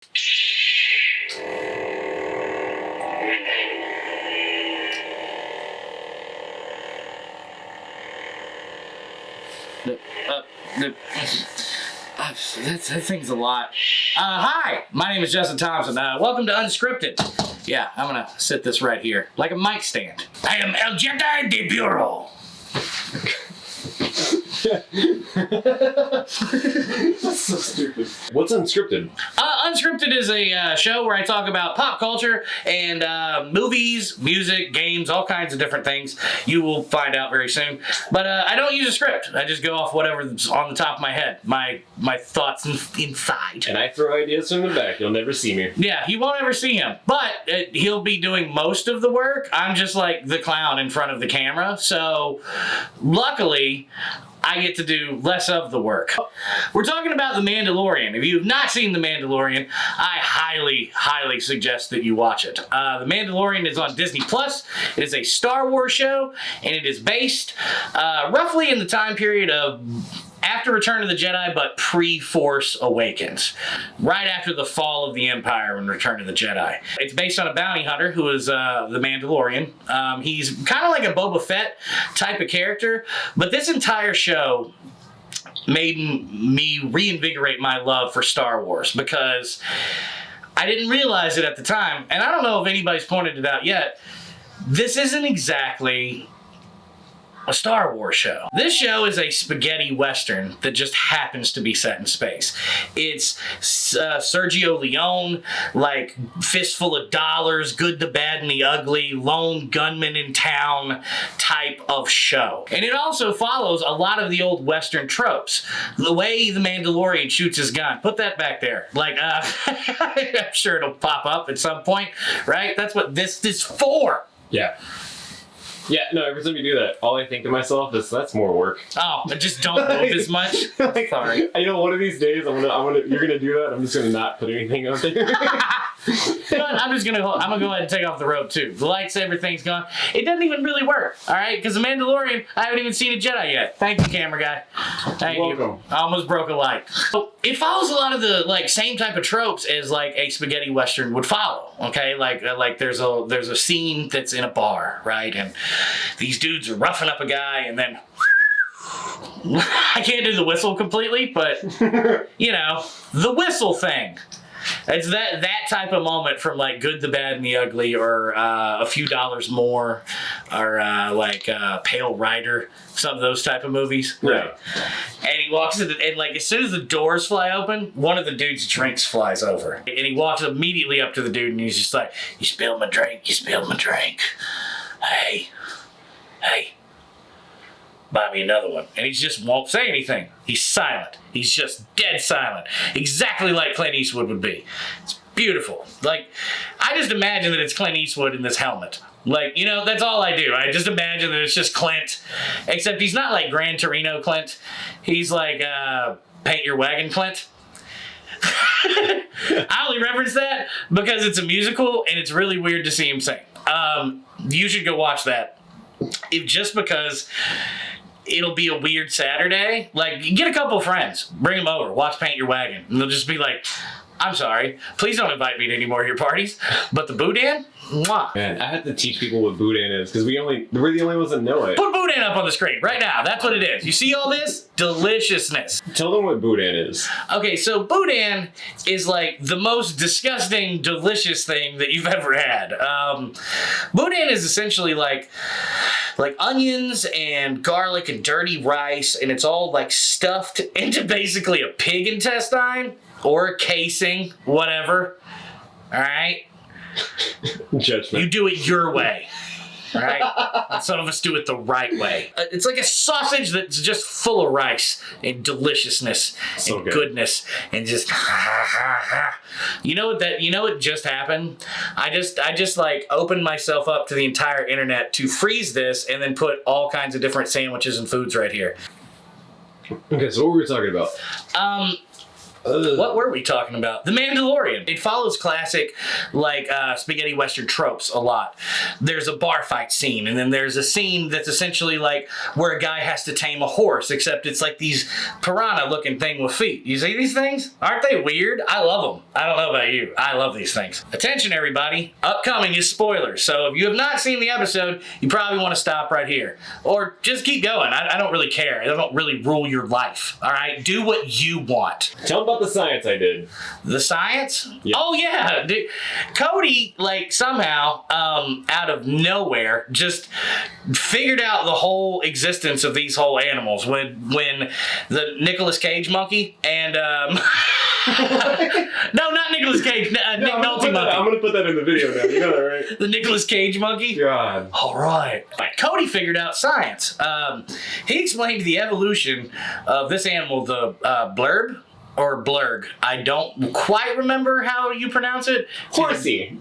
That thing's a lot. Hi, my name is Justin Thompson. Welcome to Unscripted. Yeah, I'm gonna sit this right here, like a mic stand. I am El Jedi de Bureau. That's so stupid. What's Unscripted? Unscripted is a show where I talk about pop culture and movies, music, games, all kinds of different things. You will find out very soon. But I don't use a script. I just go off whatever's on the top of my head, my thoughts inside. And I throw ideas from the back. You'll never see me. Yeah, you won't ever see him. But he'll be doing most of the work. I'm just like the clown in front of the camera. So luckily, I get to do less of the work. We're talking about The Mandalorian. If you have not seen The Mandalorian, I highly, highly suggest that you watch it. The Mandalorian is on Disney+. It is a Star Wars show, and it is based roughly in the time period of after Return of the Jedi, but pre-Force Awakens. Right after the fall of the Empire and Return of the Jedi. It's based on a bounty hunter who is the Mandalorian. He's kind of like a Boba Fett type of character, but this entire show made me reinvigorate my love for Star Wars because I didn't realize it at the time, and I don't know if anybody's pointed it out yet. This isn't exactly a Star Wars show. This show is a spaghetti western that just happens to be set in space. It's Sergio Leone, like fistful of dollars, good, the bad, and the ugly, lone gunman in town type of show. And it also follows a lot of the old western tropes. The way the Mandalorian shoots his gun. Put that back there. Like, I'm sure it'll pop up at some point, right? That's what this is for. Yeah. Yeah, no, every time you do that, all I think to myself is, that's more work. Oh, I just don't move as much. Sorry. You know, one of these days, you're gonna do that, I'm just gonna not put anything out there. You know what? I'm gonna go ahead and take off the rope too. The lightsaber thing's gone. It doesn't even really work, alright? Because the Mandalorian, I haven't even seen a Jedi yet. Thank you, camera guy. Thank you. I almost broke a light. So, it follows a lot of the same type of tropes as like a spaghetti western would follow. Okay, like there's a scene that's in a bar, right? And these dudes are roughing up a guy, and then I can't do the whistle completely, but you know, the whistle thing. It's that type of moment from like Good, the Bad, and the Ugly, or A Few Dollars More, or Pale Rider, some of those type of movies. Right. And he walks in, and like as soon as the doors fly open, one of the dude's drinks flies over, and he walks immediately up to the dude, and he's just like, "You spilled my drink. You spilled my drink. Hey, buy me another one." And he just won't say anything. He's silent. He's just dead silent. Exactly like Clint Eastwood would be. It's beautiful. Like, I just imagine that it's Clint Eastwood in this helmet. Like, you know, that's all I do. I just imagine that it's just Clint. Except he's not like Gran Torino Clint. He's like Paint Your Wagon Clint. I only reference that because it's a musical and it's really weird to see him sing. You should go watch that. Just because it'll be a weird Saturday. Like, get a couple of friends, bring them over, watch Paint Your Wagon, and they'll just be like, "I'm sorry, please don't invite me to any more of your parties, but the boudin, mwah." Man, I have to teach people what boudin is, because we're the only ones that know it. Put boudin up on the screen right now. That's what it is. You see all this? Deliciousness. Tell them what boudin is. Okay, so boudin is like the most disgusting, delicious thing that you've ever had. Boudin is essentially like onions and garlic and dirty rice, and it's all like stuffed into basically a pig intestine or a casing, whatever. All right? Judgment. You do it your way. All right? Some of us do it the right way. It's like a sausage that's just full of rice and deliciousness and goodness and just You know what just happened? I just like opened myself up to the entire internet to freeze this and then put all kinds of different sandwiches and foods right here. Okay, so what were we talking about? What were we talking about? The Mandalorian. It follows classic, like, spaghetti western tropes a lot. There's a bar fight scene, and then there's a scene that's essentially like where a guy has to tame a horse, except it's like these piranha-looking thing with feet. You see these things? Aren't they weird? I love them. I don't know about you. I love these things. Attention, everybody. Upcoming is spoilers. So if you have not seen the episode, you probably want to stop right here. Or just keep going. I don't really care. I don't really rule your life. All right? Do what you want. Tell them about the science I did. The science? Yeah. Oh, yeah. Dude, Cody, like, somehow, out of nowhere, just figured out the whole existence of these whole animals when the Nicolas Cage monkey and... no, not Nicolas Cage. Nick Nolte monkey. I'm going to put that in the video now. You know that, right? The Nicolas Cage monkey? God. All right. Cody figured out science. He explained the evolution of this animal, the blurb. Or blurg. I don't quite remember how you pronounce it. Horsey.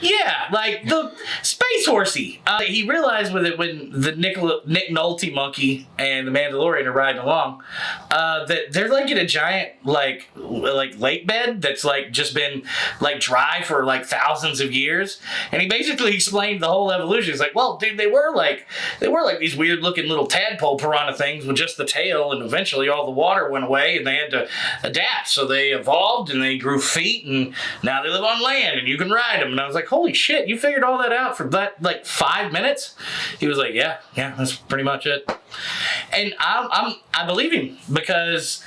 Yeah, like the space horsey. He realized with it when the Nick Nolte monkey and the Mandalorian are riding along, that they're like in a giant like lake bed that's like just been like dry for like thousands of years. And he basically explained the whole evolution. He's like, well, dude, they were like these weird looking little tadpole piranha things with just the tail, and eventually all the water went away and they had to adapt. So they evolved and they grew feet, and now they live on land and you can ride them. And I was like, holy shit, you figured all that out for that like 5 minutes? He was like, yeah, that's pretty much it. And I believe him because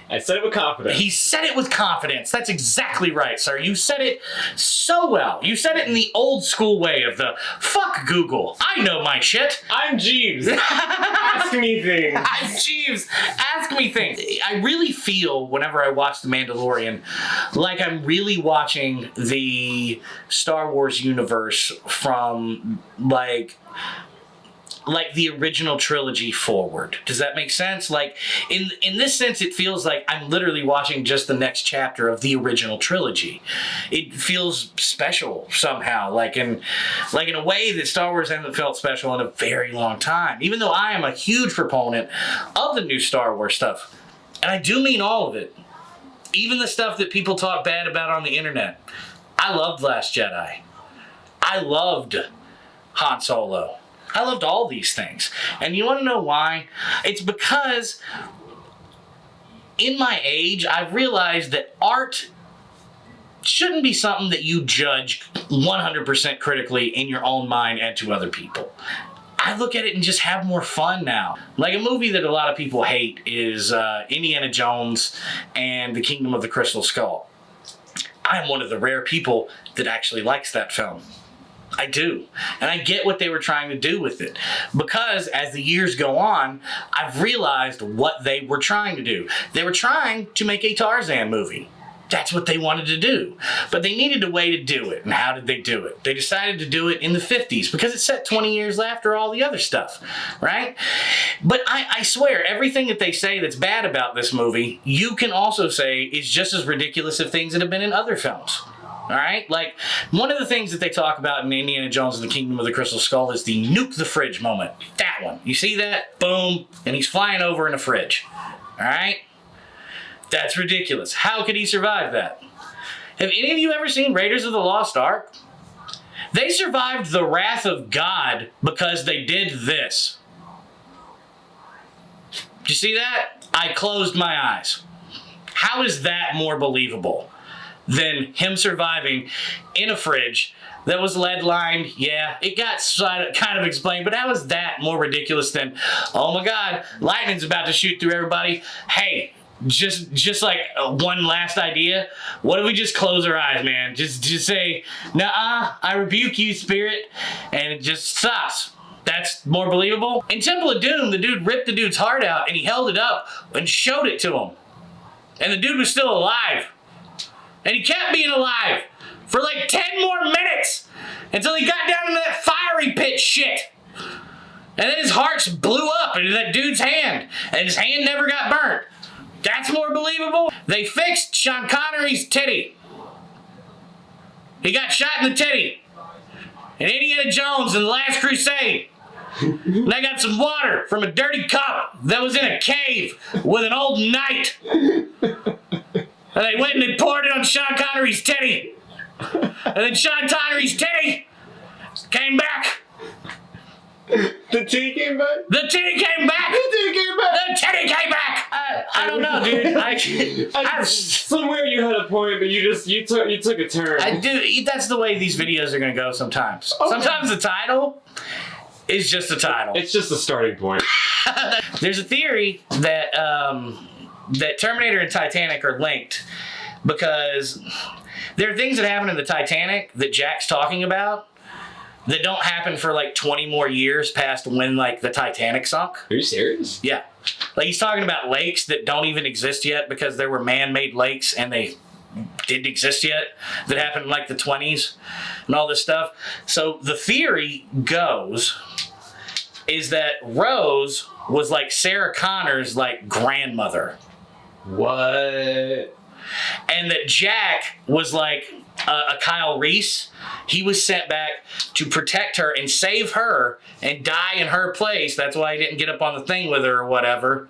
I said it with confidence. he said it with confidence. That's exactly right, sir. You said it so well. You said it in the old school way of the fuck Google. I know my shit. I'm Jeeves. Ask me things. I'm Jeeves. Ask me things. I really feel whenever I watch The Mandalorian like I'm really watching the Star Wars universe from like the original trilogy forward. Does that make sense? Like in this sense, it feels like I'm literally watching just the next chapter of the original trilogy. It feels special somehow, like in a way that Star Wars hasn't felt special in a very long time. Even though I am a huge proponent of the new Star Wars stuff, and I do mean all of it, even the stuff that people talk bad about on the internet. I loved Last Jedi. I loved Han Solo. I loved all these things. And you want to know why? It's because in my age, I've realized that art shouldn't be something that you judge 100% critically in your own mind and to other people. I look at it and just have more fun now. Like a movie that a lot of people hate is Indiana Jones and the Kingdom of the Crystal Skull. I'm one of the rare people that actually likes that film. I do. And I get what they were trying to do with it. Because as the years go on, I've realized what they were trying to do. They were trying to make a Tarzan movie. That's what they wanted to do. But they needed a way to do it. And how did they do it? They decided to do it in the 50s because it's set 20 years after all the other stuff, right? But I swear, everything that they say that's bad about this movie, you can also say is just as ridiculous as things that have been in other films. All right? Like, one of the things that they talk about in Indiana Jones and the Kingdom of the Crystal Skull is the nuke the fridge moment. That one. You see that? Boom. And he's flying over in a fridge. All right? That's ridiculous. How could he survive that? Have any of you ever seen Raiders of the Lost Ark? They survived the wrath of God because they did this. Did you see that? I closed my eyes. How is that more believable than him surviving in a fridge that was lead lined? Yeah, it got kind of explained, but how is that more ridiculous than, oh my God, lightning's about to shoot through everybody? Hey, just like one last idea. What if we just close our eyes, man? Just say, nah, I rebuke you, spirit, and it just stops. That's more believable. In Temple of Doom, the dude ripped the dude's heart out and he held it up and showed it to him. And the dude was still alive. And he kept being alive for like 10 more minutes until he got down into that fiery pit shit. And then his heart blew up into that dude's hand. And his hand never got burnt. That's more believable. They fixed Sean Connery's titty. He got shot in the titty. And Indiana Jones in The Last Crusade. And they got some water from a dirty cup that was in a cave with an old knight. And they went and they poured it on Sean Connery's titty. And then Sean Connery's titty came back. The titty came back? The titty came back. The titty came back. The titty came back. I don't know, dude. Somewhere you had a point, but you took a turn. I do. That's the way these videos are gonna go sometimes. Okay. Sometimes the title is just a title. It's just a starting point. There's a theory that that Terminator and Titanic are linked because there are things that happen in the Titanic that Jack's talking about that don't happen for like 20 more years past when like the Titanic sunk. Are you serious? Yeah. Like he's talking about lakes that don't even exist yet because there were man-made lakes and they didn't exist yet that happened in like the 20s and all this stuff. So the theory goes is that Rose was like Sarah Connor's like grandmother. What? And that Jack was like a Kyle Reese. He was sent back to protect her and save her and die in her place. That's why he didn't get up on the thing with her or whatever.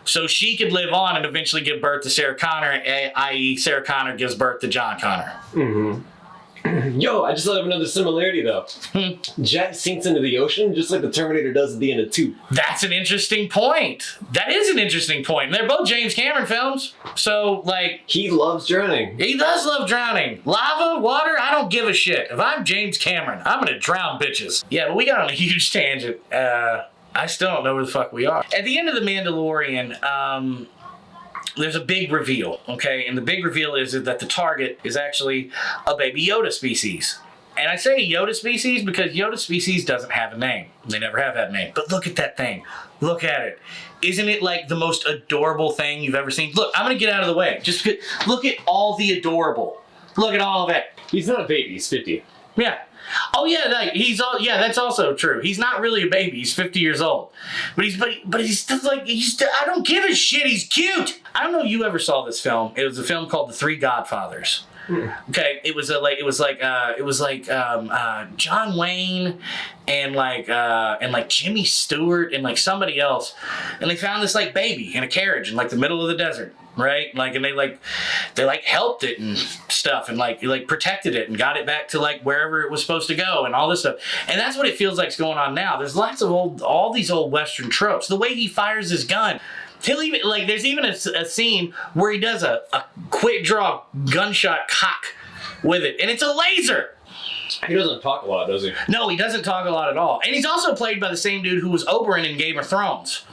So she could live on and eventually give birth to Sarah Connor, i.e. Sarah Connor gives birth to John Connor. Mm-hmm. Yo, I just thought of another similarity though. Jack sinks into the ocean just like the Terminator does at the end of 2. That's an interesting point. That is an interesting point. They're both James Cameron films. So, like... He loves drowning. He does love drowning. Lava, water, I don't give a shit. If I'm James Cameron, I'm gonna drown bitches. Yeah, but we got on a huge tangent. I still don't know where the fuck we are. At the end of The Mandalorian, there's a big reveal, okay? And the big reveal is that the target is actually a baby Yoda species. And I say Yoda species because Yoda species doesn't have a name. They never have had a name. But look at that thing. Look at it. Isn't it like the most adorable thing you've ever seen? Look, I'm going to get out of the way. Just look at all the adorable. Look at all of it. He's not a baby. He's 50. Yeah. Oh yeah, like that's also true. He's not really a baby. He's 50 years old, but he's still like I don't give a shit. He's cute. I don't know if you ever saw this film. It was a film called The Three Godfathers. Okay, it was like John Wayne and like Jimmy Stewart and like somebody else, and they found this like baby in a carriage in like the middle of the desert, right? Like, and they helped it and stuff and like protected it and got it back to like wherever it was supposed to go and all this stuff. And that's what it feels like is going on now. There's lots of all these old Western tropes. The way he fires his gun. He'll even, like, there's even a scene where he does a quick draw gunshot cock with it, and it's a laser. He doesn't talk a lot, does he? No, he doesn't talk a lot at all. And he's also played by the same dude who was Oberyn in Game of Thrones.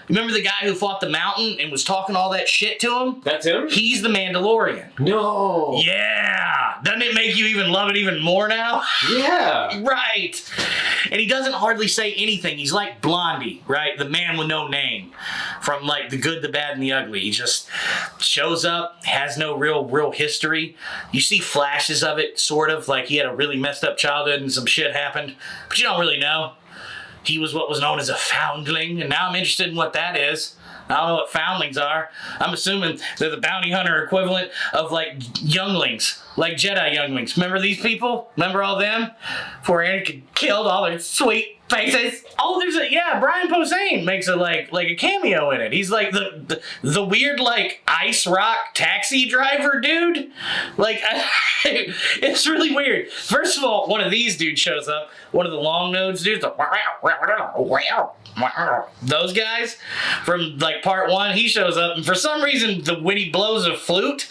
Remember the guy who fought the mountain and was talking all that shit to him? That's him? He's the Mandalorian. No. Yeah. Doesn't it make you even love it even more now? Yeah. Right. And he doesn't hardly say anything. He's like Blondie, right? The man with no name from like The Good, the Bad, and the Ugly. He just shows up, has no real history. You see flashes of it, sort of, like he had a really messed up childhood and some shit happened, but you don't really know. He was what was known as a foundling, and now I'm interested in what that is. I don't know what foundlings are. I'm assuming they're the bounty hunter equivalent of like younglings, like Jedi younglings. Remember these people? Remember all them? Before Anakin killed all their sweet faces. Oh, Brian Posehn makes a cameo in it. He's like the weird like ice rock taxi driver dude. Like it's really weird. First of all, one of these dudes shows up. One of the long nosed dudes. Those guys from like part 1, he shows up, and for some reason, when he blows a flute,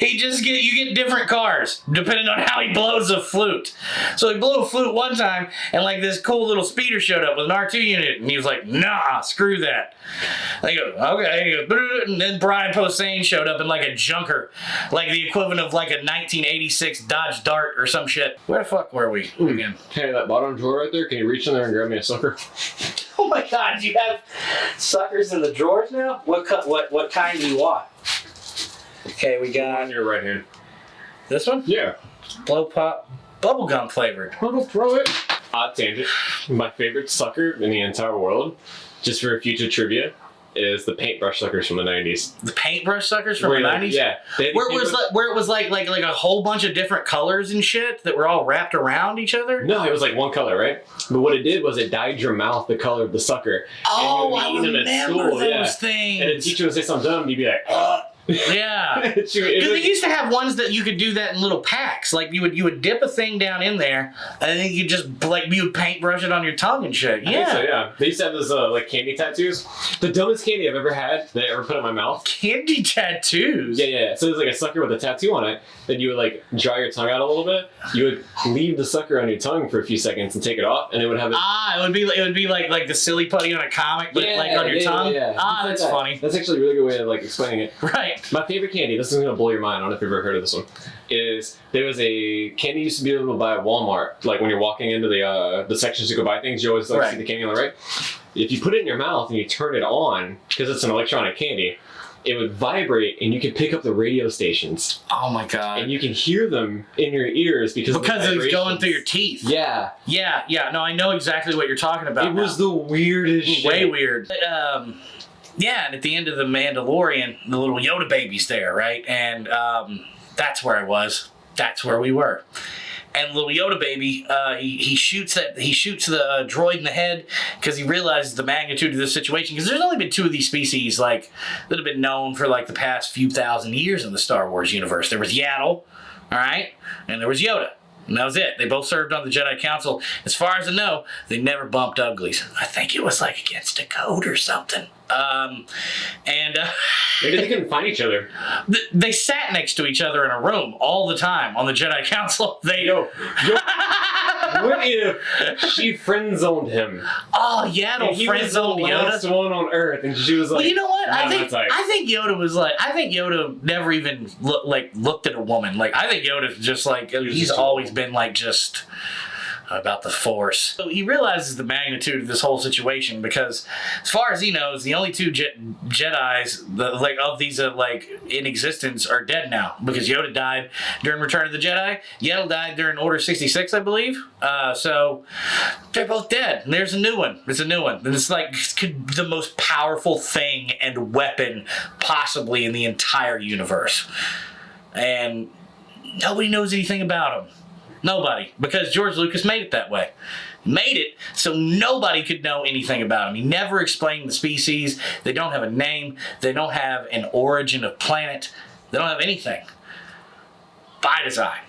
you get different cars depending on how he blows a flute. So he blew a flute one time, and like this cool little speeder showed up with an R2 unit, and he was like, "Nah, screw that." And he goes, "Okay." He goes, and then Brian Posehn showed up in like a junker, like the equivalent of like a 1986 Dodge Dart or some shit. Where the fuck were we again? Hey, that bottom drawer right there. Can you reach in there and grab me a sucker? Oh my God! You have suckers in the drawers now? What kind do you want? Okay, we got on your right hand. This one. Yeah. Blow pop, bubblegum flavored. I'll throw it. Odd tangent. My favorite sucker in the entire world, just for future trivia, is the paintbrush suckers from the 90s. The paintbrush suckers from the 90s? Yeah. Where it was like a whole bunch of different colors and shit that were all wrapped around each other? No, it was like one color, right? But what it did was it dyed your mouth the color of the sucker. Oh, I remember those things. And the teacher would say something dumb, and you'd be like, Yeah. Because they used to have ones that you could do that in little packs. Like you would dip a thing down in there, and then you just you would paintbrush it on your tongue and shit. Yeah. I think so, yeah. They used to have those like candy tattoos. The dumbest candy I've ever had that I ever put in my mouth. Candy tattoos. Yeah. So there's like a sucker with a tattoo on it. Then you would like dry your tongue out a little bit. You would leave the sucker on your tongue for a few seconds and take it off, and it would have it would be like the silly putty on a comic, but like on your tongue. Yeah. That's funny. That's actually a really good way of like explaining it. Right. My favorite candy, this is gonna blow your mind, I don't know if you've ever heard of this one, is there was a candy you used to be able to buy at Walmart. Like when you're walking into the sections to go buy things, you always like see the candy on the right. If you put it in your mouth and you turn it on, because it's an electronic candy, it would vibrate and you could pick up the radio stations. Oh my god. And you can hear them in your ears because it's going through your teeth. Yeah. Yeah. No, I know exactly what you're talking about. It was the weirdest shit. Way weird. But, yeah, and at the end of the Mandalorian, the little Yoda baby's there, right? And that's where I was. That's where we were. And little Yoda baby, he shoots the droid in the head because he realizes the magnitude of this situation. Because there's only been 2 of these species that have been known for the past few thousand years in the Star Wars universe. There was Yaddle, all right, and there was Yoda. And that was it. They both served on the Jedi Council. As far as I know, they never bumped uglies. I think it was against a code or something. Maybe they couldn't find each other. They sat next to each other in a room all the time on the Jedi Council. What if she friend-zoned him? Oh, Yaddle friend-zoned Yoda. He was the last one on Earth, and she was like, well, you know what? No, I think Yoda was I think Yoda never even looked at a woman. I think Yoda's just he's always been just about the Force. So he realizes the magnitude of this whole situation because, as far as he knows, the only 2 Jedis of these in existence are dead now because Yoda died during Return of the Jedi. Yaddle died during Order 66, I believe. So they're both dead. And there's a new one. It's a new one. And it's the most powerful thing and weapon possibly in the entire universe. And nobody knows anything about him. Nobody. Because George Lucas made it that way. Made it so nobody could know anything about him. He never explained the species. They don't have a name. They don't have an origin of planet. They don't have anything. By design.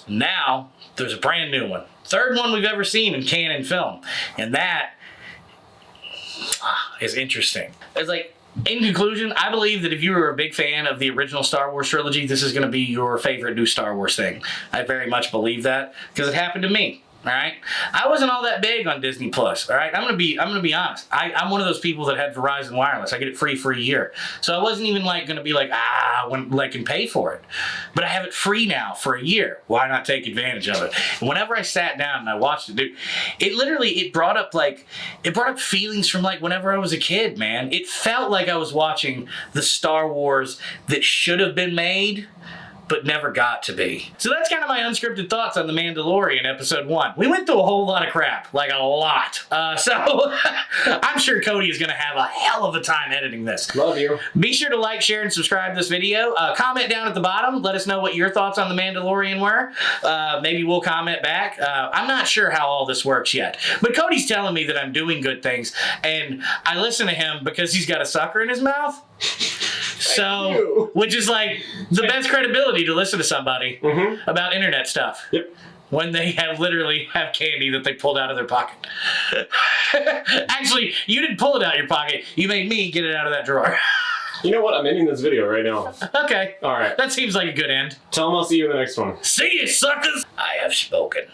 Now, there's a brand new one. 3rd one we've ever seen in canon film. And that is interesting. It's in conclusion, I believe that if you were a big fan of the original Star Wars trilogy, this is going to be your favorite new Star Wars thing. I very much believe that because it happened to me. All right, I wasn't all that big on Disney Plus. All right, I'm gonna be honest. I'm one of those people that had Verizon Wireless. I get it free for a year, so I wasn't even gonna be and pay for it. But I have it free now for a year. Why not take advantage of it? And whenever I sat down and I watched it, dude, it brought up feelings from whenever I was a kid. Man, it felt like I was watching the Star Wars that should have been made but never got to be. So that's kind of my unscripted thoughts on The Mandalorian Episode 1. We went through a whole lot of crap, a lot. So I'm sure Cody is going to have a hell of a time editing this. Love you. Be sure to like, share, and subscribe to this video. Comment down at the bottom. Let us know what your thoughts on The Mandalorian were. Maybe we'll comment back. I'm not sure how all this works yet, but Cody's telling me that I'm doing good things, and I listen to him because he's got a sucker in his mouth. So, which is the best credibility to listen to somebody about internet stuff. Yep. When they literally have candy that they pulled out of their pocket. Actually, you didn't pull it out of your pocket. You made me get it out of that drawer. You know what? I'm ending this video right now. Okay. All right. That seems like a good end. Tell them I'll see you in the next one. See you, suckers! I have spoken.